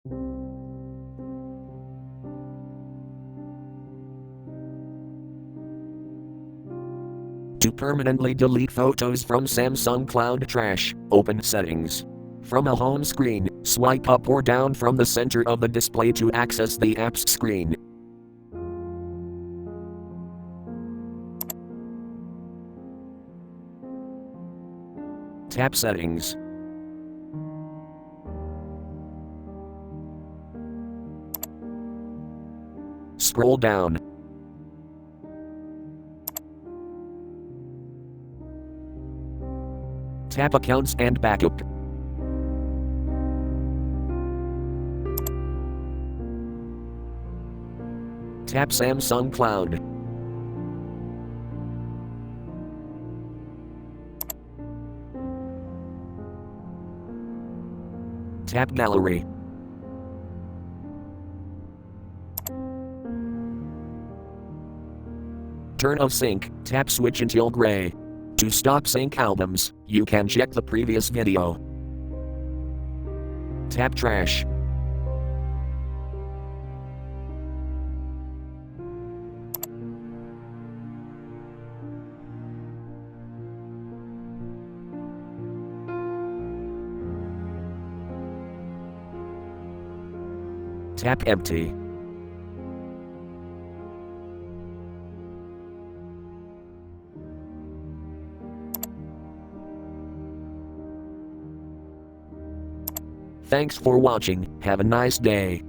To permanently delete photos from Samsung Cloud Trash, open Settings. From a home screen, swipe up or down from the center of the display to access the apps screen. Tap Settings. Scroll down. Tap Accounts and Backup. Tap Samsung Cloud. Tap Gallery. Turn off sync, tap switch until gray. To stop sync albums, you can check the previous video. Tap Trash. Tap Empty. Thanks for watching, have a nice day.